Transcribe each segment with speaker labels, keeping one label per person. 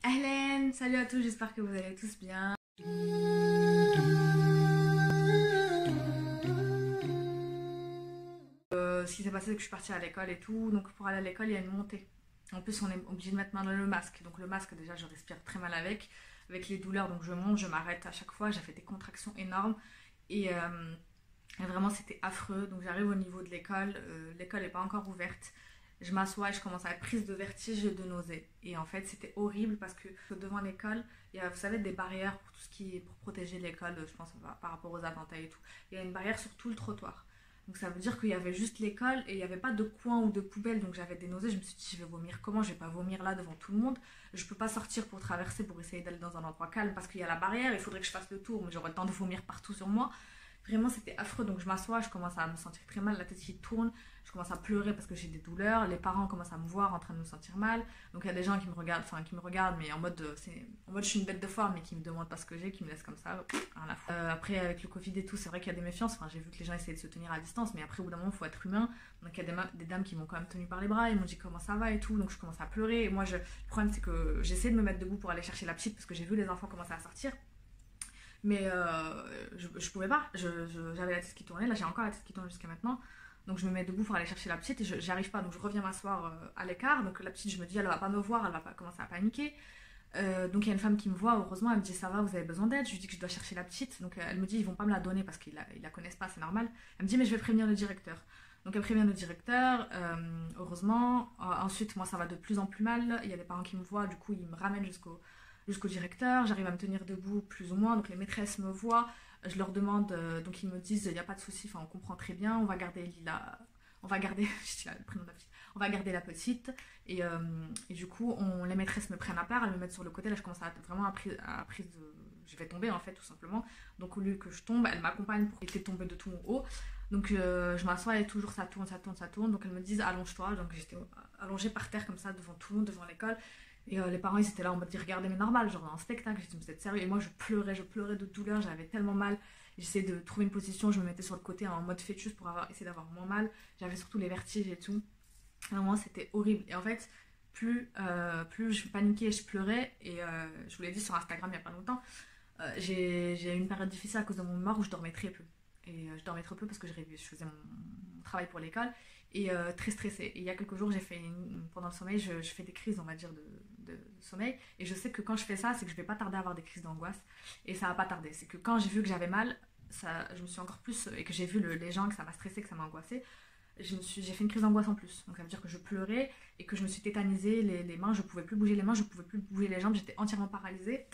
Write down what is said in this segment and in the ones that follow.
Speaker 1: Ahlan, salut à tous, j'espère que vous allez tous bien. Ce qui s'est passé, c'est que je suis partie à l'école et tout, donc pour aller à l'école, il y a une montée. En plus, on est obligé de mettre maintenant le masque, donc le masque, déjà, je respire très mal avec les douleurs, donc je monte, je m'arrête à chaque fois, j'ai fait des contractions énormes et vraiment, c'était affreux. Donc j'arrive au niveau de l'école, l'école n'est pas encore ouverte. Je m'assois et je commence à être prise de vertige et de nausée. Et en fait, c'était horrible parce que devant l'école, il y a, vous savez, des barrières pour tout ce qui est pour protéger l'école, je pense, par rapport aux attentats et tout. Il y a une barrière sur tout le trottoir. Donc ça veut dire qu'il y avait juste l'école et il n'y avait pas de coin ou de poubelle. Donc j'avais des nausées. Je me suis dit, je vais vomir comment? Je vais pas vomir là devant tout le monde. Je peux pas sortir pour traverser, pour essayer d'aller dans un endroit calme parce qu'il y a la barrière. Il faudrait que je fasse le tour, mais j'aurais le temps de vomir partout sur moi. Vraiment, c'était affreux. Donc je m'assois, je commence à me sentir très mal, la tête qui tourne. Je commence à pleurer parce que j'ai des douleurs. Les parents commencent à me voir en train de me sentir mal. Donc il y a des gens qui me regardent, mais en mode, je suis une bête de foire, mais qui me demandent pas ce que j'ai, qui me laissent comme ça. Rien à foutre. Après, avec le Covid et tout, c'est vrai qu'il y a des méfiances. Enfin, j'ai vu que les gens essayaient de se tenir à distance, mais après, au bout d'un moment, il faut être humain. Donc il y a des dames qui m'ont quand même tenu par les bras. Ils m'ont dit comment ça va et tout. Donc je commence à pleurer. Et moi, le problème, c'est que j'essaie de me mettre debout pour aller chercher la petite parce que j'ai vu les enfants commencer à sortir. Mais je pouvais pas, j'avais la tête qui tournait, là j'ai encore la tête qui tourne jusqu'à maintenant. Donc je me mets debout pour aller chercher la petite et j'arrive pas, donc je reviens m'asseoir à l'écart. Donc la petite, je me dis, elle va pas me voir, elle va pas commencer à paniquer. Donc il y a une femme qui me voit, heureusement, elle me dit, ça va, vous avez besoin d'aide? Je lui dis que je dois chercher la petite. Donc elle me dit, ils vont pas me la donner parce qu'ils la connaissent pas, c'est normal. Elle me dit, mais je vais prévenir le directeur. Donc elle prévient le directeur, heureusement. Ensuite, moi ça va de plus en plus mal, il y a des parents qui me voient, du coup ils me ramènent jusqu'au directeur, j'arrive à me tenir debout plus ou moins, donc les maîtresses me voient, je leur demande, donc ils me disent il n'y a pas de souci, enfin on comprend très bien, on va garder Lila, on va garder, je dis le prénom de la petite, on va garder la petite, et du coup les maîtresses me prennent à part, elles me mettent sur le côté, là je commence à être vraiment à prise de, je vais tomber en fait tout simplement, donc au lieu que je tombe, elles m'accompagnent pour éviter de tomber de tout mon haut, donc je m'assois et toujours ça tourne, donc elles me disent allonge-toi, donc j'étais allongée par terre comme ça devant tout le monde, devant l'école. Et les parents ils étaient là en mode regardez mais normal, genre un spectacle, j'ai dit mais vous êtes sérieux? Et moi je pleurais de douleur, j'avais tellement mal, j'essayais de trouver une position, je me mettais sur le côté en mode fœtus pour essayer d'avoir moins mal, j'avais surtout les vertiges et tout, vraiment c'était horrible. Et en fait plus je paniquais et je pleurais, et je vous l'ai dit sur Instagram il n'y a pas longtemps, j'ai eu une période difficile à cause de mon humeur où je dormais très peu. Et je dormais trop peu parce que je faisais mon travail pour l'école et très stressée. Et il y a quelques jours, pendant le sommeil, je fais des crises, on va dire, de sommeil. Et je sais que quand je fais ça, c'est que je vais pas tarder à avoir des crises d'angoisse. Et ça va pas tarder. C'est que quand j'ai vu que j'avais mal, je me suis encore plus. Et que j'ai vu les gens, que ça m'a stressée, que ça m'a angoissée, j'ai fait une crise d'angoisse en plus. Donc ça veut dire que je pleurais et que je me suis tétanisée les mains. Je pouvais plus bouger les mains, je pouvais plus bouger les jambes. J'étais entièrement paralysée.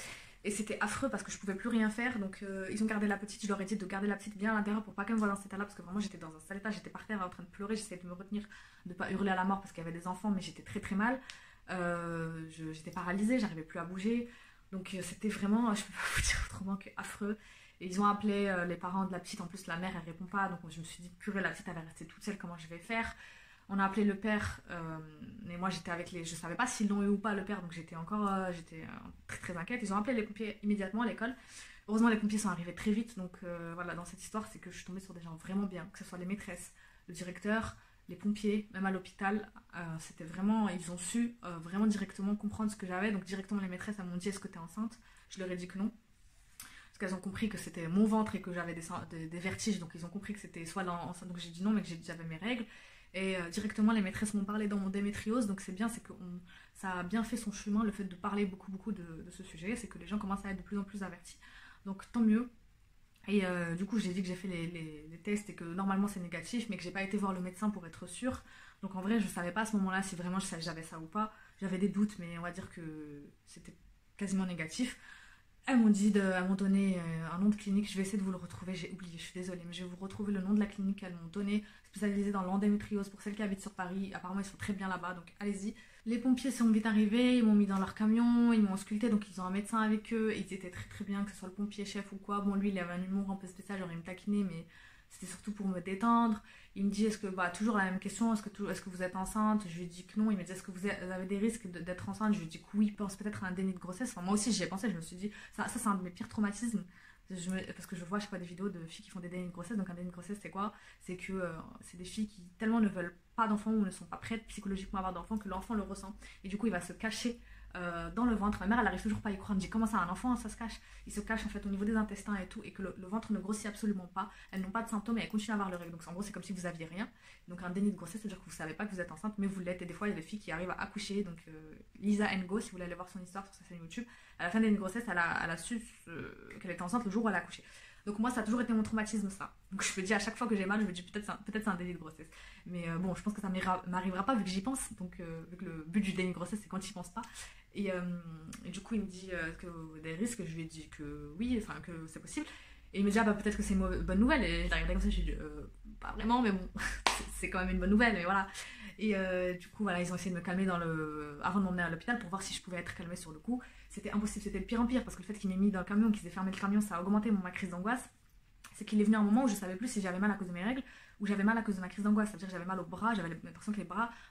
Speaker 1: Et c'était affreux parce que je pouvais plus rien faire. Donc ils ont gardé la petite. Je leur ai dit de garder la petite bien à l'intérieur pour pas qu'elle me voie dans cet état-là. Parce que vraiment j'étais dans un sale état. J'étais par terre en train de pleurer. J'essayais de me retenir, de pas hurler à la mort parce qu'il y avait des enfants. Mais j'étais très très mal. J'étais paralysée. J'arrivais plus à bouger. Donc c'était vraiment, je peux pas vous dire autrement que affreux. Et ils ont appelé les parents de la petite. En plus la mère elle répond pas. Donc je me suis dit purée, la petite elle va rester toute seule. Comment je vais faire? On a appelé le père, mais moi j'étais avec je savais pas s'ils l'ont eu ou pas le père, donc j'étais très très inquiète. Ils ont appelé les pompiers immédiatement à l'école. Heureusement les pompiers sont arrivés très vite, donc voilà, dans cette histoire c'est que je suis tombée sur des gens vraiment bien, que ce soit les maîtresses, le directeur, les pompiers, même à l'hôpital. C'était vraiment, ils ont su vraiment directement comprendre ce que j'avais, donc directement les maîtresses elles m'ont dit est-ce que t'es enceinte? Je leur ai dit que non. Parce qu'elles ont compris que c'était mon ventre et que j'avais des vertiges, donc ils ont compris que c'était soit l'enceinte, donc j'ai dit non mais que j'avais mes règles. Et directement les maîtresses m'ont parlé dans mon démétriose, donc c'est bien, c'est que ça a bien fait son chemin, le fait de parler beaucoup de ce sujet, c'est que les gens commencent à être de plus en plus avertis, donc tant mieux. Et du coup j'ai dit que j'ai fait les tests et que normalement c'est négatif, mais que j'ai pas été voir le médecin pour être sûre, donc en vrai je savais pas à ce moment là si vraiment j'avais ça ou pas, j'avais des doutes mais on va dire que c'était quasiment négatif. Elles m'ont donné un nom de clinique, je vais essayer de vous le retrouver, j'ai oublié, je suis désolée, mais je vais vous retrouver le nom de la clinique qu'elles m'ont donné, spécialisée dans l'endémétriose pour celles qui habitent sur Paris, apparemment ils sont très bien là-bas, donc allez-y. Les pompiers sont vite arrivés, ils m'ont mis dans leur camion, ils m'ont ausculté, donc ils ont un médecin avec eux, ils étaient très très bien, que ce soit le pompier chef ou quoi, bon lui il avait un humour un peu spécial, genre il me taquinait, mais c'était surtout pour me détendre. Il me dit, toujours la même question, est-ce que vous êtes enceinte? Je lui dis que non. Il me dit, est-ce que vous avez des risques d'être enceinte? Je lui dis que oui, il pense peut-être à un déni de grossesse. Enfin, moi aussi j'y ai pensé, je me suis dit, ça c'est un de mes pires traumatismes. Parce que je vois à chaque fois des vidéos de filles qui font des dénis de grossesse. Donc un déni de grossesse c'est quoi? C'est que c'est des filles qui tellement ne veulent pas d'enfants ou ne sont pas prêtes psychologiquement à avoir d'enfants que l'enfant le ressent. Et du coup il va se cacher dans le ventre. Ma mère, elle arrive toujours pas à y croire. Elle me dit comment ça, un enfant, ça se cache. Il se cache en fait au niveau des intestins et tout, et que le ventre ne grossit absolument pas. Elles n'ont pas de symptômes et elles continuent à avoir le règle. Donc en gros, c'est comme si vous aviez rien. Donc un déni de grossesse, c'est-à-dire que vous savez pas que vous êtes enceinte, mais vous l'êtes. Et des fois, il y a des filles qui arrivent à accoucher. Donc Lisa Ngo, si vous voulez aller voir son histoire sur sa chaîne YouTube, à la fin d'une grossesse, elle a su qu'elle était enceinte le jour où elle a accouché. Donc moi, ça a toujours été mon traumatisme, ça. Donc je me dis à chaque fois que j'ai mal, je me dis peut-être c'est un déni de grossesse. Mais bon, je pense que ça m'arrivera pas vu que j'y pense. Donc vu que le but du déni de grossesse, c'est quand tu y penses pas. Et du coup, il me dit que des risques. Je lui ai dit que oui, enfin que c'est possible. Et il me dit, ah bah peut-être que c'est une bonne nouvelle. Et je l'ai regardé comme ça, je lui ai dit, pas vraiment, mais bon, c'est quand même une bonne nouvelle, mais voilà. Et du coup, voilà, ils ont essayé de me calmer avant de m'emmener à l'hôpital pour voir si je pouvais être calmée sur le coup. C'était impossible, c'était de pire en pire, parce que le fait qu'il m'ait mis dans le camion, qu'ils aient fermé le camion, ça a augmenté ma crise d'angoisse. C'est qu'il est venu un moment où je savais plus si j'avais mal à cause de mes règles ou j'avais mal à cause de ma crise d'angoisse. C'est-à-dire que j'avais mal au bras, j'avais l'impression que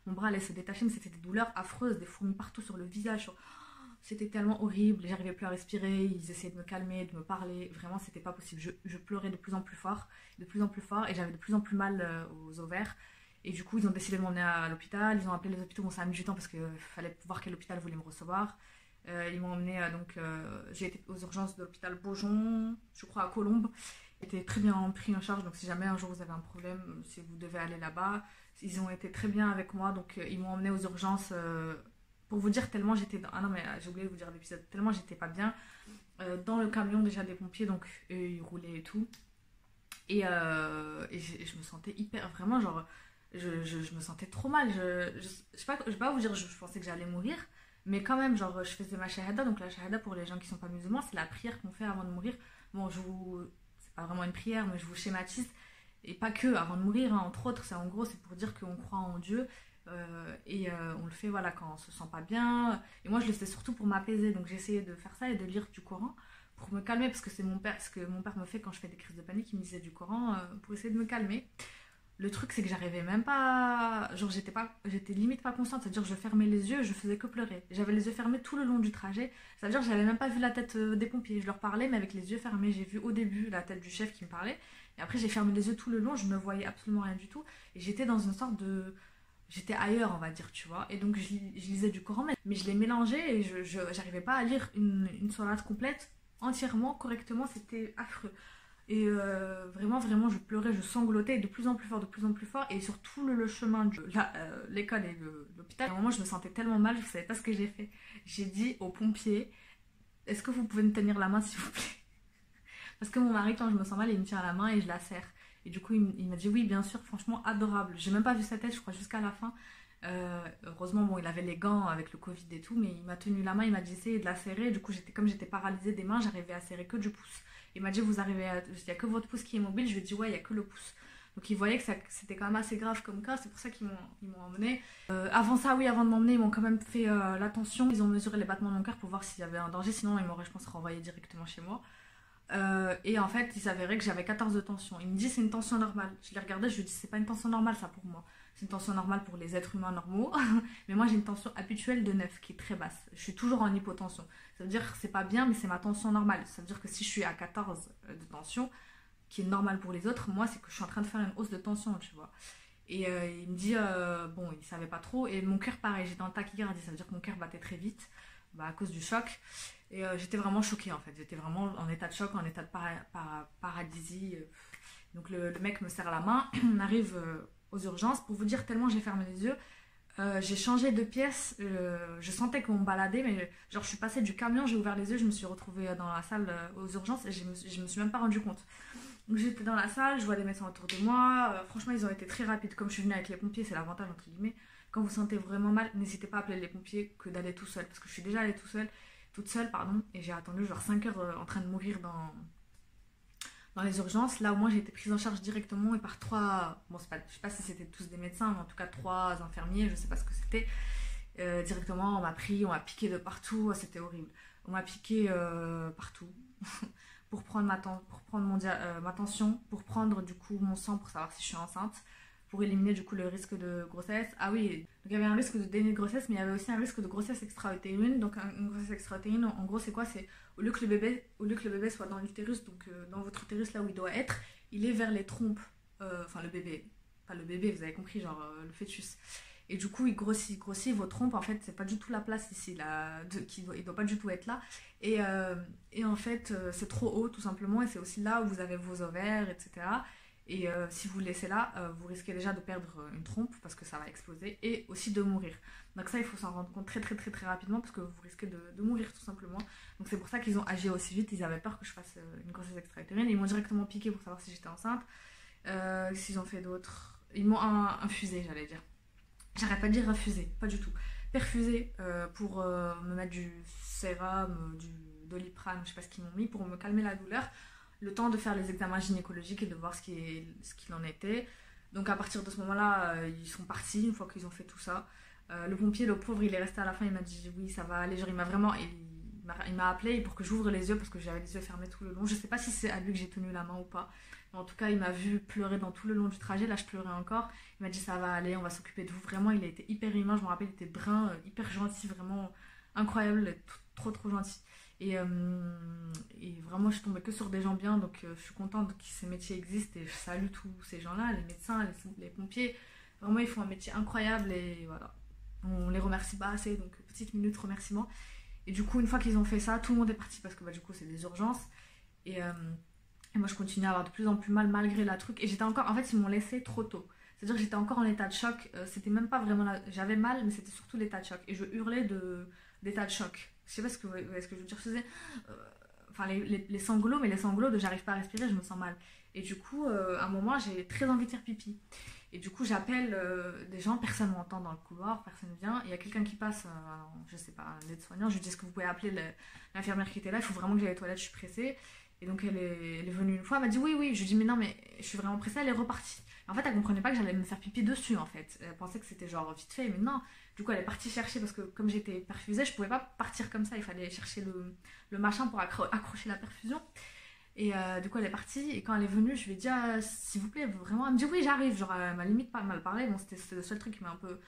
Speaker 1: mon bras allait se détacher, mais c'était des douleurs affreuses, des fourmis partout sur le visage. C'était tellement horrible, j'arrivais plus à respirer, ils essayaient de me calmer, de me parler, vraiment c'était pas possible. Je pleurais de plus en plus fort, et j'avais de plus en plus mal aux ovaires. Et du coup, ils ont décidé de m'emmener à l'hôpital, ils ont appelé les hôpitaux, bon ça a mis du temps parce qu'il fallait voir quel hôpital voulait me recevoir. Ils m'ont emmené j'ai été aux urgences de l'hôpital Beaujon, je crois à Colombes. J'ai été très bien pris en charge, donc si jamais un jour vous avez un problème, si vous devez aller là-bas, ils ont été très bien avec moi, donc ils m'ont emmené aux urgences. Pour vous dire tellement j'étais ah non mais j'ai oublié de vous dire l'épisode, tellement j'étais pas bien dans le camion déjà des pompiers, donc eux ils roulaient et tout, et je me sentais hyper vraiment genre je me sentais trop mal, je sais pas vous dire, je pensais que j'allais mourir, mais quand même genre je faisais ma shahada. Donc la shahada, pour les gens qui sont pas musulmans, c'est la prière qu'on fait avant de mourir. Bon, c'est pas vraiment une prière, mais je vous schématise, et pas que avant de mourir, hein, entre autres, c'est en gros c'est pour dire qu'on croit en Dieu. On le fait voilà quand on se sent pas bien, et moi je le fais surtout pour m'apaiser, donc j'essayais de faire ça et de lire du Coran pour me calmer, parce que c'est ce que mon père me fait quand je fais des crises de panique, il me disait du Coran pour essayer de me calmer. Le truc c'est que j'arrivais même pas, genre j'étais limite pas consciente, c'est à dire que je fermais les yeux, je faisais que pleurer, j'avais les yeux fermés tout le long du trajet, c'est à dire que j'avais même pas vu la tête des pompiers, je leur parlais mais avec les yeux fermés. J'ai vu au début la tête du chef qui me parlait, et après j'ai fermé les yeux tout le long, je ne voyais absolument rien du tout, et j'étais dans une sorte de... J'étais ailleurs, on va dire, tu vois. Et donc, je lisais du Coran, mais je les mélangeais et je j'arrivais pas à lire une sourate complète entièrement, correctement. C'était affreux. Et vraiment, vraiment, je pleurais, je sanglotais de plus en plus fort, de plus en plus fort. Et sur tout le chemin de l'école et de l'hôpital, à un moment, je me sentais tellement mal, je savais pas ce que j'ai fait. J'ai dit aux pompiers, est-ce que vous pouvez me tenir la main, s'il vous plaît? Parce que mon mari, quand je me sens mal, il me tient la main et je la serre. Et du coup, il m'a dit oui, bien sûr, franchement, adorable. J'ai même pas vu sa tête, je crois, jusqu'à la fin. Heureusement, bon, il avait les gants avec le Covid et tout, mais il m'a tenu la main, il m'a dit essayez de la serrer. Du coup, comme j'étais paralysée des mains, j'arrivais à serrer que du pouce. Il m'a dit il n'y a que votre pouce qui est mobile. Je lui ai dit ouais, il n'y a que le pouce. Donc il voyait que c'était quand même assez grave comme cas, c'est pour ça qu'ils m'ont emmené. Avant ça, oui, avant de m'emmener, ils m'ont quand même fait l'attention. Ils ont mesuré les battements de mon cœur pour voir s'il y avait un danger, sinon ils m'auraient, je pense, renvoyé directement chez moi. Et en fait, il s'avérait que j'avais 14 de tension. Il me dit c'est une tension normale. Je l'ai regardé, je lui ai dit c'est pas une tension normale ça pour moi. C'est une tension normale pour les êtres humains normaux. Mais moi j'ai une tension habituelle de 9 qui est très basse. Je suis toujours en hypotension. Ça veut dire que c'est pas bien, mais c'est ma tension normale. Ça veut dire que si je suis à 14 de tension, qui est normale pour les autres, moi c'est que je suis en train de faire une hausse de tension, tu vois. Et il me dit, bon, il savait pas trop. Et mon cœur, pareil, j'étais en tachycardie. Ça veut dire que mon cœur battait très vite, à cause du choc. Et j'étais vraiment choquée en fait, j'étais vraiment en état de choc, en état de paralysie. Donc le mec me serre la main, on arrive aux urgences. Pour vous dire, tellement j'ai fermé les yeux, j'ai changé de pièce, je sentais qu'on me baladait, mais genre je suis passée du camion, j'ai ouvert les yeux, je me suis retrouvée dans la salle aux urgences et je me suis même pas rendu compte. Donc j'étais dans la salle, je vois des médecins autour de moi, franchement ils ont été très rapides, comme je suis venue avec les pompiers, c'est l'avantage entre guillemets. Quand vous sentez vraiment mal, n'hésitez pas à appeler les pompiers que d'aller tout seul, parce que je suis déjà allée toute seule, et j'ai attendu genre 5 heures en train de mourir dans les urgences. Là au moins j'ai été prise en charge directement et par 3, bon je sais pas si c'était tous des médecins, mais en tout cas 3 infirmiers, je sais pas ce que c'était. Directement on m'a piqué de partout, c'était horrible. On m'a piqué partout pour prendre ma tension, pour prendre du coup mon sang pour savoir si je suis enceinte, pour éliminer du coup le risque de grossesse. Ah oui, donc il y avait un risque de déni de grossesse, mais il y avait aussi un risque de grossesse extra-utérine. Donc une grossesse extra-utérine, en gros c'est quoi? C'est au lieu que le bébé soit dans l'utérus, donc dans votre utérus là où il doit être, il est vers les trompes, enfin le bébé, pas le bébé, vous avez compris, genre le fœtus. Et du coup, il grossit vos trompes. En fait, c'est pas du tout la place ici, là, il doit pas du tout être là. Et en fait, c'est trop haut, tout simplement. Et c'est aussi là où vous avez vos ovaires, etc. Et si vous le laissez là, vous risquez déjà de perdre une trompe parce que ça va exploser et aussi de mourir. Donc ça, il faut s'en rendre compte très très très très rapidement parce que vous risquez de mourir tout simplement. Donc c'est pour ça qu'ils ont agi aussi vite. Ils avaient peur que je fasse une grossesse extra-utérine. Ils m'ont directement piqué pour savoir si j'étais enceinte. S'ils ont fait d'autres... Ils m'ont infusé, j'allais dire. J'arrête pas de dire infusé, pas du tout. Perfusé pour me mettre du sérum, du Doliprane, je sais pas ce qu'ils m'ont mis, pour me calmer la douleur. Le temps de faire les examens gynécologiques et de voir ce qu'il en était. Donc à partir de ce moment-là, ils sont partis une fois qu'ils ont fait tout ça. Le pompier, le pauvre, il est resté à la fin, il m'a dit oui, ça va aller. Genre, il m'a vraiment... Il m'a appelé pour que j'ouvre les yeux parce que j'avais les yeux fermés tout le long. Je sais pas si c'est à lui que j'ai tenu la main ou pas. Mais en tout cas, il m'a vu pleurer dans tout le long du trajet. Là, je pleurais encore. Il m'a dit ça va aller, on va s'occuper de vous. Vraiment, il a été hyper humain. Je me rappelle, il était brun, hyper gentil, vraiment incroyable, trop trop gentil. Et vraiment, je suis tombée que sur des gens bien. Donc, je suis contente que ces métiers existent et je salue tous ces gens-là, les médecins, les pompiers. Vraiment, ils font un métier incroyable et voilà. On les remercie pas assez. Donc, petite minute remerciement. Et du coup, une fois qu'ils ont fait ça, tout le monde est parti parce que du coup, c'est des urgences. Et, euh, et moi, je continuais à avoir de plus en plus mal malgré la truc. Et j'étais encore... En fait, ils m'ont laissé trop tôt. C'est-à-dire que j'étais encore en état de choc. C'était même pas vraiment... J'avais mal, mais c'était surtout l'état de choc. Et je hurlais d'état de choc. Je sais pas ce que je veux dire. Je faisais... Enfin, les sanglots, mais les sanglots de j'arrive pas à respirer, je me sens mal. Et du coup, à un moment, j'ai très envie de faire pipi. Et du coup, j'appelle des gens, personne ne m'entend dans le couloir, personne ne vient. Il y a quelqu'un qui passe, je sais pas, un aide-soignant. Je lui dis est-ce que vous pouvez appeler l'infirmière qui était là, il faut vraiment que j'aille aux toilettes, je suis pressée. Et donc, elle est venue une fois, elle m'a dit oui, oui. Je lui dis mais non, mais je suis vraiment pressée, elle est repartie. Et en fait, elle comprenait pas que j'allais me faire pipi dessus, en fait. Elle pensait que c'était genre vite fait, mais non. Du coup, elle est partie chercher parce que comme j'étais perfusée, je pouvais pas partir comme ça, il fallait chercher le machin pour accrocher la perfusion. Et du coup, elle est partie. Et quand elle est venue, je lui ai dit s'il vous plaît, vraiment. Elle me dit oui, j'arrive. Genre, elle m'a limite pas mal parlé. Bon, c'était le seul truc qui m'a un peu.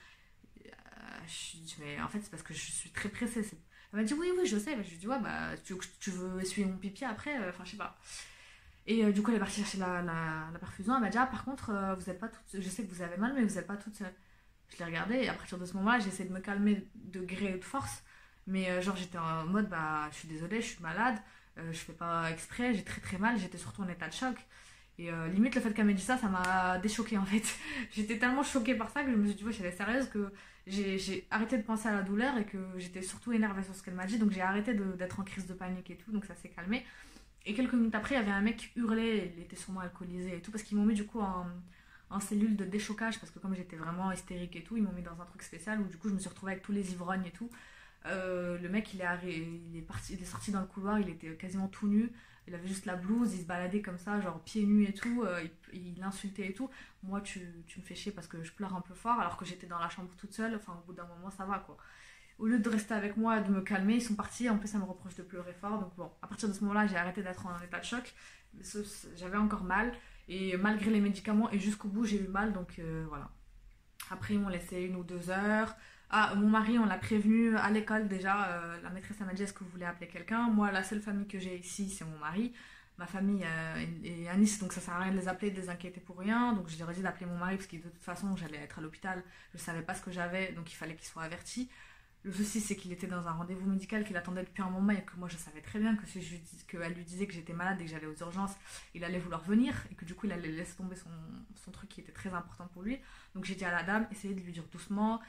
Speaker 1: Je dis mais en fait, c'est parce que je suis très pressée. Elle m'a dit oui, oui, je sais. Je lui ai dit ouais, bah, tu veux essuyer mon pipi après enfin, je sais pas. Et du coup, elle est partie chercher la perfusion. Elle m'a dit par contre, vous êtes pas toute. Je sais que vous avez mal, mais vous êtes pas toute seule. Je l'ai regardée. Et à partir de ce moment-là, j'ai essayé de me calmer de gré et de force. Mais genre, j'étais en mode bah, je suis désolée, je suis malade. Je fais pas exprès, j'ai très très mal, j'étais surtout en état de choc. Et limite, le fait qu'elle m'ait dit ça, ça m'a déchoquée en fait. J'étais tellement choquée par ça que je me suis dit, ouais, elle est sérieuse, que j'ai arrêté de penser à la douleur et que j'étais surtout énervée sur ce qu'elle m'a dit. Donc j'ai arrêté d'être en crise de panique et tout, donc ça s'est calmé. Et quelques minutes après, il y avait un mec qui hurlait, il était sûrement alcoolisé et tout, parce qu'ils m'ont mis du coup en cellule de déchocage, parce que comme j'étais vraiment hystérique et tout, ils m'ont mis dans un truc spécial où du coup je me suis retrouvée avec tous les ivrognes et tout. Le mec il est sorti dans le couloir, il était quasiment tout nu, il avait juste la blouse, il se baladait comme ça, genre pieds nus et tout, il insultait et tout. Moi tu me fais chier parce que je pleure un peu fort alors que j'étais dans la chambre toute seule, enfin au bout d'un moment ça va quoi. Au lieu de rester avec moi, de me calmer, ils sont partis, en plus ça me reproche de pleurer fort, donc bon, à partir de ce moment là j'ai arrêté d'être en état de choc, j'avais encore mal, et malgré les médicaments et jusqu'au bout j'ai eu mal, donc voilà. Après ils m'ont laissé 1 ou 2 heures. Mon mari, on l'a prévenu à l'école déjà. La maîtresse m'a dit est-ce que vous voulez appeler quelqu'un. Moi, la seule famille que j'ai ici, c'est mon mari. Ma famille est à Nice, donc ça sert à rien de les appeler, de les inquiéter pour rien. Donc je leur ai dit d'appeler mon mari parce que de toute façon, j'allais être à l'hôpital. Je savais pas ce que j'avais, donc il fallait qu'il soit averti. Le souci, c'est qu'il était dans un rendez-vous médical qu'il attendait depuis un moment et que moi, je savais très bien que si qu'elle lui disait que j'étais malade et que j'allais aux urgences, il allait vouloir venir et que du coup, il allait laisser tomber son truc qui était très important pour lui. Donc j'ai dit à la dame, essayez de lui dire doucement,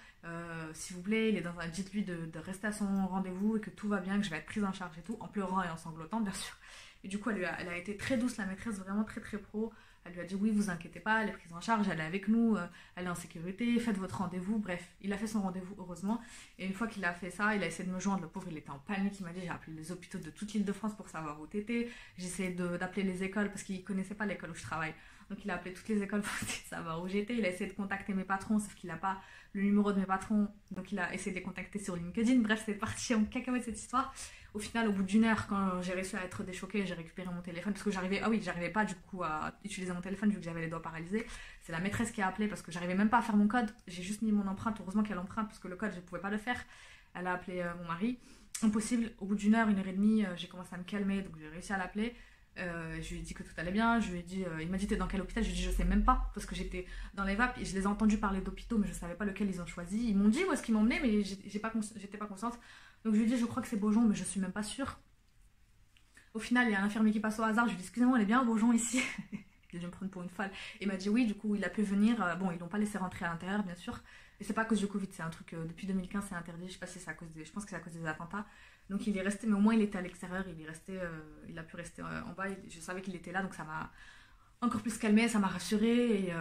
Speaker 1: s'il vous plaît, dites-lui de rester à son rendez-vous et que tout va bien, que je vais être prise en charge et tout, en pleurant et en sanglotant, bien sûr. Et du coup, elle a été très douce, la maîtresse, vraiment très très pro. Elle lui a dit oui, vous inquiétez pas, elle est prise en charge, elle est avec nous, elle est en sécurité, faites votre rendez-vous. Bref, il a fait son rendez-vous heureusement. Et une fois qu'il a fait ça, il a essayé de me joindre. Le pauvre, il était en panique. Il m'a dit j'ai appelé les hôpitaux de toute l'Île-de-France pour savoir où t'étais. J'ai essayé d'appeler les écoles parce qu'il connaissait pas l'école où je travaille. Donc il a appelé toutes les écoles pour savoir où j'étais. Il a essayé de contacter mes patrons, sauf qu'il n'a pas le numéro de mes patrons. Donc il a essayé de les contacter sur LinkedIn. Bref, c'est parti en cacahuète cette histoire. Au final, au bout d'1 heure, quand j'ai réussi à être déchoquée, j'ai récupéré mon téléphone parce que j'arrivais pas du coup à utiliser mon téléphone vu que j'avais les doigts paralysés. C'est la maîtresse qui a appelé parce que j'arrivais même pas à faire mon code. J'ai juste mis mon empreinte. Heureusement qu'elle empreinte parce que le code, je pouvais pas le faire. Elle a appelé mon mari. Impossible. Au bout d'1 heure, 1 heure et demie, j'ai commencé à me calmer, donc j'ai réussi à l'appeler. Je lui ai dit que tout allait bien, je lui ai dit, il m'a dit t'es dans quel hôpital, je lui ai dit je sais même pas, parce que j'étais dans les vapes et je les ai entendus parler d'hôpitaux, mais je savais pas lequel ils ont choisi. Ils m'ont dit où est-ce qu'ils m'emmenaient, mais j'étais pas consciente. Donc je lui ai dit je crois que c'est Beaujon, mais je suis même pas sûre. Au final, il y a un infirmier qui passe au hasard, je lui ai dit excusez-moi, elle est bien à Beaujon ici. Il a dû me prendre pour une folle. Il m'a dit oui, du coup il a pu venir. Bon, ils l'ont pas laissé rentrer à l'intérieur, bien sûr. Et c'est pas à cause du Covid, c'est un truc depuis 2015, c'est interdit. Je sais pas si c'est à cause des, je pense que c'est à cause des attentats. Donc il est resté, mais au moins il était à l'extérieur, il est resté, il a pu rester en bas. Je savais qu'il était là, donc ça m'a encore plus calmée, ça m'a rassurée. Et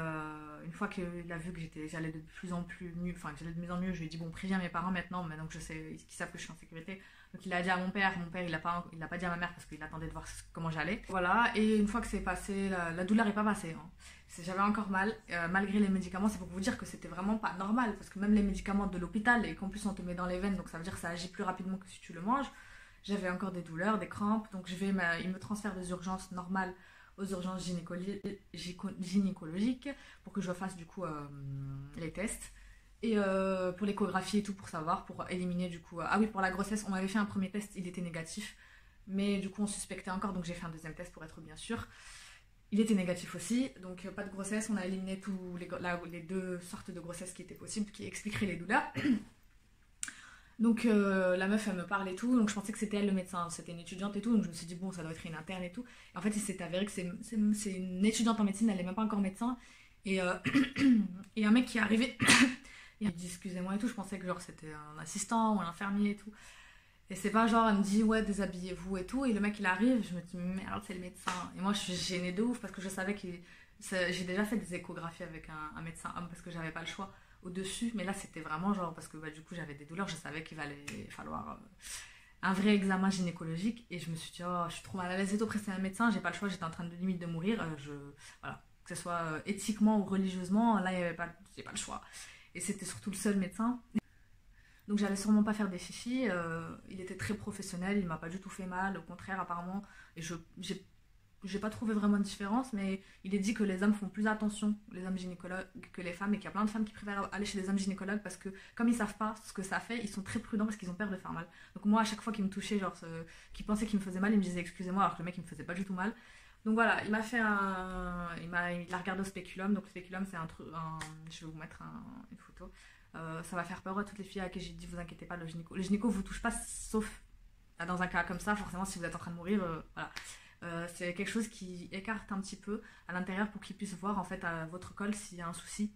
Speaker 1: une fois qu'il a vu que j'allais de plus en plus mieux, enfin que j'allais de mieux en mieux, je lui ai dit bon, préviens mes parents maintenant que je sais qu'ils savent que je suis en sécurité. Donc il a dit à mon père il l'a pas dit à ma mère parce qu'il attendait de voir comment j'allais. Voilà, et une fois que c'est passé, la douleur n'est pas passée. Hein. J'avais encore mal, malgré les médicaments, c'est pour vous dire que c'était vraiment pas normal, parce que même les médicaments de l'hôpital, et qu'en plus on te met dans les veines, donc ça veut dire que ça agit plus rapidement que si tu le manges, j'avais encore des douleurs, des crampes, donc il me transfère des urgences normales aux urgences gynécologiques pour que je fasse du coup les tests. Et pour l'échographie et tout, pour savoir, pour éliminer du coup... ah oui, pour la grossesse, on m'avait fait un premier test, il était négatif. Mais du coup, on suspectait encore, donc j'ai fait un deuxième test pour être bien sûr. Il était négatif aussi, donc pas de grossesse. On a éliminé les deux sortes de grossesse qui étaient possibles, qui expliqueraient les douleurs. Donc la meuf, elle me parle et tout, donc je pensais que c'était elle le médecin, c'était une étudiante et tout, donc je me suis dit bon, ça doit être une interne et tout. Et en fait, il s'est avéré que c'est une étudiante en médecine, elle n'est même pas encore médecin. Et, et un mec qui est arrivé... Il me dit excusez-moi et tout, je pensais que genre c'était un assistant ou un infirmier et tout. Et c'est pas genre, elle me dit ouais, déshabillez-vous et tout. Et le mec il arrive, je me dis merde, c'est le médecin. Et moi je suis gênée de ouf parce que je savais que j'ai déjà fait des échographies avec un médecin homme parce que j'avais pas le choix au-dessus. Mais là c'était vraiment genre parce que du coup j'avais des douleurs, je savais qu'il allait falloir un vrai examen gynécologique. Et je me suis dit oh, je suis trop mal à l'aise et tout. Après c'est un médecin, j'ai pas le choix, j'étais en train de limite de mourir. Voilà, que ce soit éthiquement ou religieusement, là j'ai pas le choix. Et c'était surtout le seul médecin. Donc j'allais sûrement pas faire des chichis. Il était très professionnel, il m'a pas du tout fait mal, au contraire apparemment. Et j'ai pas trouvé vraiment de différence, mais il est dit que les hommes font plus attention, les hommes gynécologues, que les femmes, et qu'il y a plein de femmes qui préfèrent aller chez les hommes gynécologues parce que comme ils savent pas ce que ça fait, ils sont très prudents parce qu'ils ont peur de faire mal. Donc moi à chaque fois qu'il me touchait, qu'il pensait qu'il me faisait mal, il me disait excusez-moi alors que le mec il me faisait pas du tout mal. Donc voilà, il m'a fait il a regardé au spéculum. Donc le spéculum c'est un truc, je vais vous mettre une photo. Ça va faire peur à toutes les filles à qui j'ai dit vous inquiétez pas, le gynéco vous touche pas sauf dans un cas comme ça, forcément si vous êtes en train de mourir, voilà. C'est quelque chose qui écarte un petit peu à l'intérieur pour qu'il puisse voir en fait à votre col s'il y a un souci.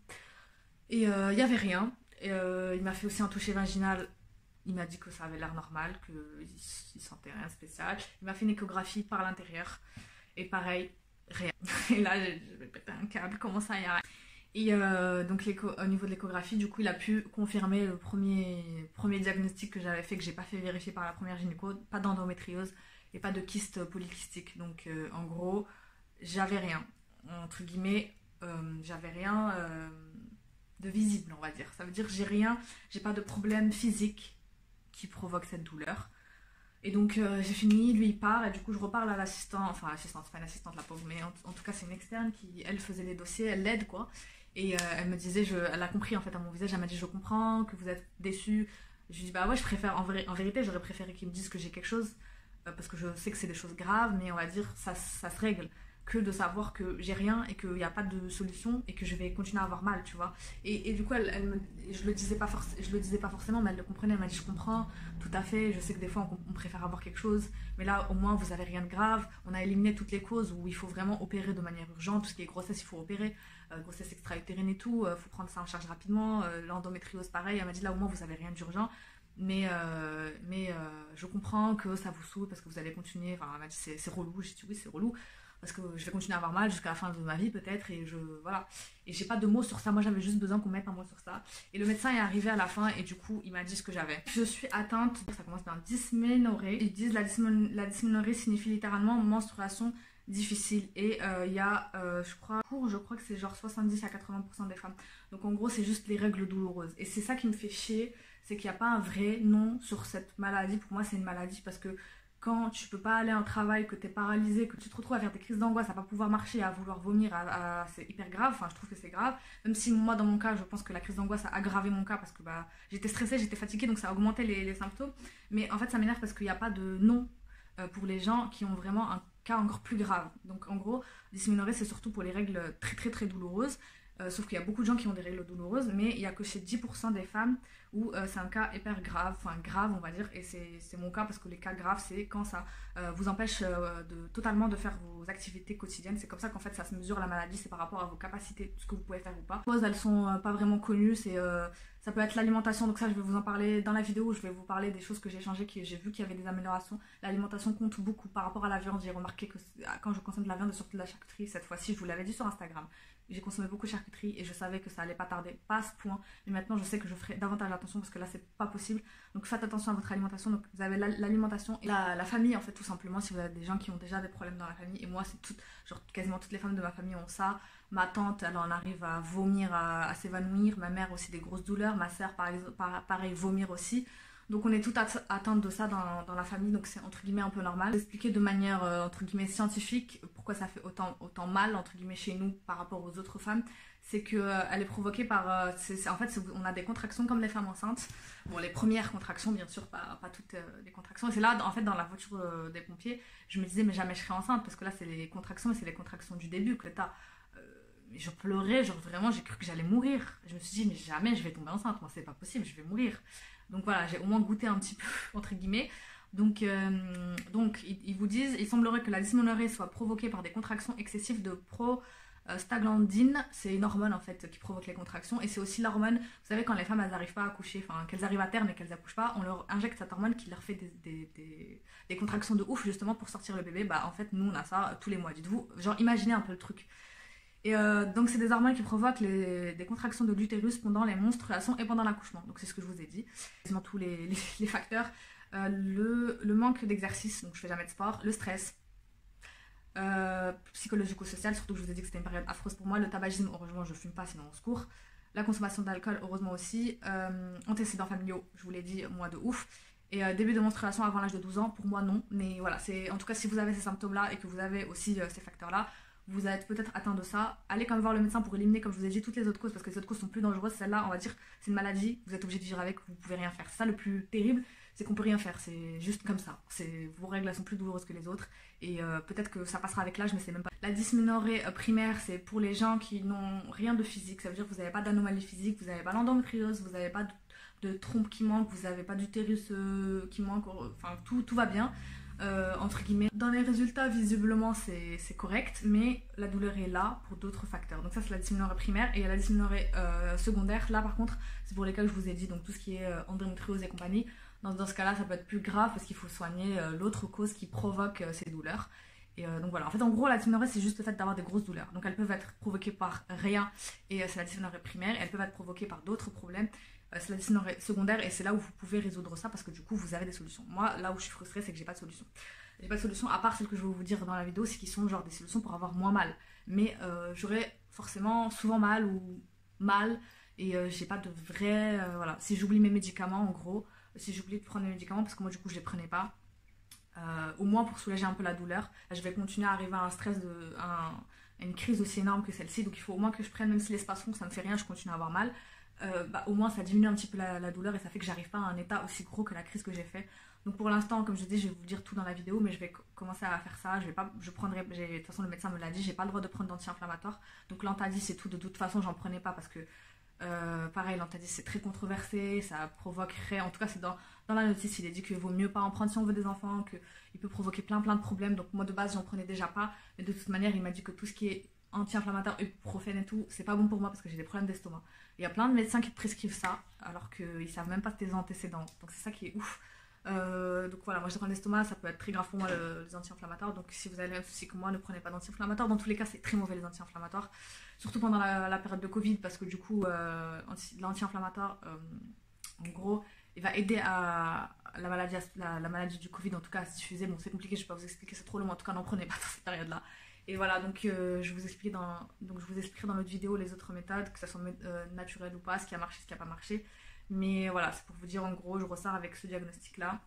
Speaker 1: Et il n'y avait rien. Et, il m'a fait aussi un toucher vaginal. Il m'a dit que ça avait l'air normal, qu'il sentait rien de spécial. Il m'a fait une échographie par l'intérieur. Et pareil, rien. Et là, je vais péter un câble, comment ça y a. Et donc au niveau de l'échographie, du coup, il a pu confirmer le premier diagnostic que j'avais fait, que j'ai pas fait vérifier par la première gynéco, pas d'endométriose et pas de kyste polykystique. Donc en gros, j'avais rien, entre guillemets, j'avais rien de visible, on va dire. Ça veut dire que j'ai pas de problème physique qui provoque cette douleur. Et donc j'ai fini, lui il part, et du coup je reparle à l'assistant, enfin l'assistante, c'est pas une assistante la pauvre, mais en tout cas c'est une externe qui, elle faisait les dossiers, elle l'aide quoi. Et elle me disait, elle a compris en fait à mon visage, elle m'a dit je comprends que vous êtes déçue. Je lui dis bah ouais, je préfère, en vérité j'aurais préféré qu'ils me disent que j'ai quelque chose, parce que je sais que c'est des choses graves, mais on va dire ça se règle. Que de savoir que j'ai rien et qu'il n'y a pas de solution et que je vais continuer à avoir mal, tu vois. Et du coup, je le disais pas forcément, mais elle le comprenait. Elle m'a dit je comprends, tout à fait, je sais que des fois on préfère avoir quelque chose, mais là au moins vous avez rien de grave. On a éliminé toutes les causes où il faut vraiment opérer de manière urgente. Tout ce qui est grossesse, il faut opérer, grossesse extra-utérine et tout, faut prendre ça en charge rapidement. L'endométriose pareil, elle m'a dit là au moins vous avez rien d'urgent. Mais je comprends que ça vous saoule parce que vous allez continuer. Enfin, elle m'a dit c'est relou. J'ai dit oui, c'est relou parce que je vais continuer à avoir mal jusqu'à la fin de ma vie peut-être, et voilà. Et j'ai pas de mots sur ça, moi j'avais juste besoin qu'on mette un mot sur ça. Et le médecin est arrivé à la fin et du coup il m'a dit ce que j'avais. Je suis atteinte, ça commence par dysménorrhée. Ils disent la dysménorrhée signifie littéralement menstruation difficile, et il y a je crois que c'est genre 70 à 80% des femmes. Donc en gros c'est juste les règles douloureuses, et c'est ça qui me fait chier, c'est qu'il n'y a pas un vrai nom sur cette maladie. Pour moi c'est une maladie parce que quand tu peux pas aller en travail, que tu es paralysé, que tu te retrouves à faire des crises d'angoisse, à pas pouvoir marcher, à vouloir vomir, c'est hyper grave. Enfin, je trouve que c'est grave. Même si moi, dans mon cas, je pense que la crise d'angoisse a aggravé mon cas parce que j'étais stressée, j'étais fatiguée, donc ça a augmenté les symptômes. Mais en fait, ça m'énerve parce qu'il n'y a pas de nom pour les gens qui ont vraiment cas encore plus graves. Donc en gros, dysménorrhée c'est surtout pour les règles très très très douloureuses. Sauf qu'il y a beaucoup de gens qui ont des règles douloureuses, mais il n'y a que chez 10% des femmes où c'est un cas hyper grave, enfin grave on va dire, et c'est mon cas parce que les cas graves c'est quand ça vous empêche totalement de faire vos activités quotidiennes. C'est comme ça qu'en fait ça se mesure la maladie, c'est par rapport à vos capacités, ce que vous pouvez faire ou pas. Les causes elles sont pas vraiment connues, ça peut être l'alimentation, donc ça je vais vous en parler dans la vidéo où je vais vous parler des choses que j'ai changées, que j'ai vu qu'il y avait des améliorations. L'alimentation compte beaucoup par rapport à la viande, j'ai remarqué que quand je consomme de la viande et surtout de la charcuterie, cette fois-ci je vous l'avais dit sur Instagram, j'ai consommé beaucoup de charcuterie et je savais que ça allait pas tarder, pas à ce point, mais maintenant je sais que je ferai davantage attention parce que là c'est pas possible. Donc faites attention à votre alimentation. Donc vous avez l'alimentation et la famille en fait, tout simplement. Si vous avez des gens qui ont déjà des problèmes dans la famille, et moi c'est tout, genre quasiment toutes les femmes de ma famille ont ça. Ma tante elle en arrive à vomir, à s'évanouir, ma mère aussi des grosses douleurs, ma soeur pareil vomir aussi. Donc on est toutes atteintes de ça dans la famille, donc c'est entre guillemets un peu normal. Expliquer de manière entre guillemets scientifique pourquoi ça fait autant mal entre guillemets chez nous par rapport aux autres femmes, c'est que elle est provoquée par, en fait on a des contractions comme les femmes enceintes. Bon, les premières contractions bien sûr, pas toutes les contractions. Et c'est là en fait dans la voiture des pompiers, je me disais mais jamais je serai enceinte parce que là c'est les contractions, c'est les contractions du début que t'as. Je pleurais, genre vraiment j'ai cru que j'allais mourir. Je me suis dit mais jamais je vais tomber enceinte, moi c'est pas possible, je vais mourir. Donc voilà, j'ai au moins goûté un petit peu entre guillemets. Donc ils vous disent, il semblerait que la dysménorrhée soit provoquée par des contractions excessives de prostaglandine. C'est une hormone en fait qui provoque les contractions, et c'est aussi l'hormone, vous savez quand les femmes elles n'arrivent pas à accoucher, enfin qu'elles arrivent à terme et qu'elles accouchent pas, on leur injecte cette hormone qui leur fait des contractions de ouf justement pour sortir le bébé. Bah en fait nous on a ça tous les mois, dites-vous, genre imaginez un peu le truc. Et donc c'est des hormones qui provoquent des contractions de l'utérus pendant les menstruations et pendant l'accouchement. Donc c'est ce que je vous ai dit. Quasiment tous les facteurs. Le manque d'exercice, donc je fais jamais de sport. Le stress. Psychologico-social, surtout que je vous ai dit que c'était une période affreuse pour moi. Le tabagisme, heureusement je fume pas sinon on se court. La consommation d'alcool, heureusement aussi. Antécédents familiaux, je vous l'ai dit, moi de ouf. Et début de menstruation avant l'âge de 12 ans, pour moi non. Mais voilà, en tout cas si vous avez ces symptômes-là et que vous avez aussi ces facteurs-là, vous êtes peut-être atteint de ça, allez quand même voir le médecin pour éliminer, comme je vous ai dit, toutes les autres causes, parce que les autres causes sont plus dangereuses. Celle-là, on va dire, c'est une maladie, vous êtes obligé de vivre avec, vous pouvez rien faire. C'est ça le plus terrible, c'est qu'on peut rien faire, c'est juste comme ça. Vos règles elles sont plus douloureuses que les autres, et peut-être que ça passera avec l'âge, mais c'est même pas. La dysménorrhée primaire, c'est pour les gens qui n'ont rien de physique, ça veut dire que vous n'avez pas d'anomalie physique, vous n'avez pas l'endométriose, vous n'avez pas de trompe qui manque, vous n'avez pas d'utérus qui manque, enfin tout va bien. Entre guillemets. Dans les résultats, visiblement, c'est correct, mais la douleur est là pour d'autres facteurs. Donc ça, c'est la dysménorrhée primaire. Et il y a la dysménorrhée secondaire. Là, par contre, c'est pour les cas que je vous ai dit, donc tout ce qui est endométriose et compagnie. Dans ce cas-là, ça peut être plus grave parce qu'il faut soigner l'autre cause qui provoque ces douleurs. Et donc voilà, en fait, en gros, la dysménorrhée, c'est juste le fait d'avoir des grosses douleurs. Donc elles peuvent être provoquées par rien, et c'est la dysménorrhée primaire. Et elles peuvent être provoquées par d'autres problèmes. C'est la dysménorrhée secondaire, et c'est là où vous pouvez résoudre ça parce que du coup vous avez des solutions. Moi là où je suis frustrée, c'est que j'ai pas de solution. J'ai pas de solution à part celle que je vais vous dire dans la vidéo, c'est qui sont genre des solutions pour avoir moins mal. Mais j'aurais forcément souvent mal ou mal, et j'ai pas de vrai. Voilà. Si j'oublie mes médicaments, en gros, si j'oublie de prendre mes médicaments parce que moi du coup je les prenais pas, au moins pour soulager un peu la douleur, là, je vais continuer à arriver à un stress, à une crise aussi énorme que celle-ci. Donc il faut au moins que je prenne, même si l'espace fond ça me fait rien, je continue à avoir mal. Au moins ça diminue un petit peu la douleur, et ça fait que j'arrive pas à un état aussi gros que la crise que j'ai fait. Donc pour l'instant, comme je dis, je vais vous dire tout dans la vidéo, mais je vais commencer à faire ça. De toute façon le médecin me l'a dit, j'ai pas le droit de prendre d'anti-inflammatoire. Donc l'Antadis et tout, de toute façon j'en prenais pas parce que pareil, l'Antadis c'est très controversé, ça provoquerait, en tout cas c'est dans la notice, il est dit qu'il vaut mieux pas en prendre si on veut des enfants, qu'il peut provoquer plein de problèmes. Donc moi de base j'en prenais déjà pas, mais de toute manière il m'a dit que tout ce qui est anti-inflammatoire, ibuprofène et tout, c'est pas bon pour moi parce que j'ai des problèmes d'estomac. Il y a plein de médecins qui te prescrivent ça alors qu'ils savent même pas tes antécédents, donc c'est ça qui est ouf. Donc voilà, moi j'ai des problèmes d'estomac, ça peut être très grave pour moi les anti-inflammatoires, donc si vous avez le même souci que moi, ne prenez pas d'anti-inflammatoires. Dans tous les cas c'est très mauvais les anti-inflammatoires, surtout pendant la période de Covid, parce que du coup l'anti-inflammatoire en gros il va aider à la maladie du Covid en tout cas à se diffuser. Bon c'est compliqué, je vais pas vous expliquer, c'est trop long, mais en tout cas n'en prenez pas dans cette période là. Et voilà, donc je vous expliquerai dans l'autre vidéo les autres méthodes, que ça soit naturel ou pas, ce qui a marché, ce qui n'a pas marché. Mais voilà, c'est pour vous dire en gros, je ressors avec ce diagnostic là,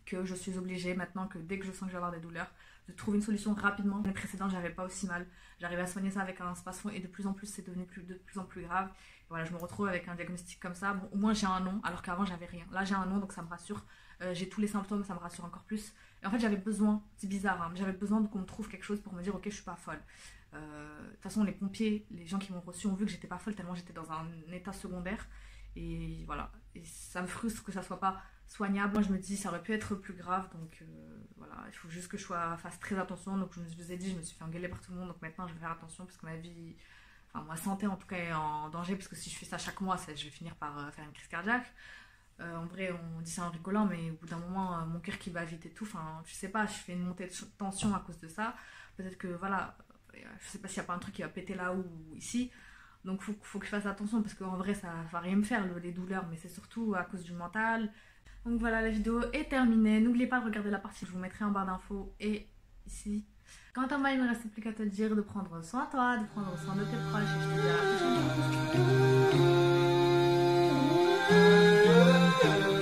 Speaker 1: que je suis obligée maintenant que dès que je sens que je vais avoir des douleurs, de trouver une solution rapidement. L'année précédente, j'avais pas aussi mal. J'arrivais à soigner ça avec un spasme et de plus en plus, c'est devenu de plus en plus grave. Et voilà, je me retrouve avec un diagnostic comme ça. Bon, au moins, j'ai un nom, alors qu'avant, j'avais rien. Là, j'ai un nom, donc ça me rassure. J'ai tous les symptômes, ça me rassure encore plus. Et en fait, j'avais besoin, c'est bizarre, hein, j'avais besoin qu'on me trouve quelque chose pour me dire, ok, je suis pas folle. De toute façon, les pompiers, les gens qui m'ont reçu ont vu que j'étais pas folle tellement j'étais dans un état secondaire. Et voilà, et ça me frustre que ça soit pas soignable. Moi, je me dis, ça aurait pu être plus grave, donc voilà, il faut juste que fasse très attention. Donc, je vous ai dit, je me suis fait engueuler par tout le monde, donc maintenant, je vais faire attention parce que ma vie, enfin, ma santé en tout cas est en danger, parce que si je fais ça chaque mois, je vais finir par faire une crise cardiaque. En vrai, on dit ça en rigolant, mais au bout d'un moment, mon cœur qui bat vite et tout, enfin, je sais pas, je fais une montée de tension à cause de ça. Peut-être que, voilà, je sais pas s'il y a pas un truc qui va péter là ou ici. Donc, faut que je fasse attention, parce qu'en vrai, ça va rien me faire, les douleurs, mais c'est surtout à cause du mental. Donc voilà, la vidéo est terminée. N'oubliez pas de regarder la partie, je vous mettrai en barre d'infos et ici. Quant à moi, il ne me reste plus qu'à te dire de prendre soin de toi, de prendre soin de tes proches, et je te dis à la prochaine.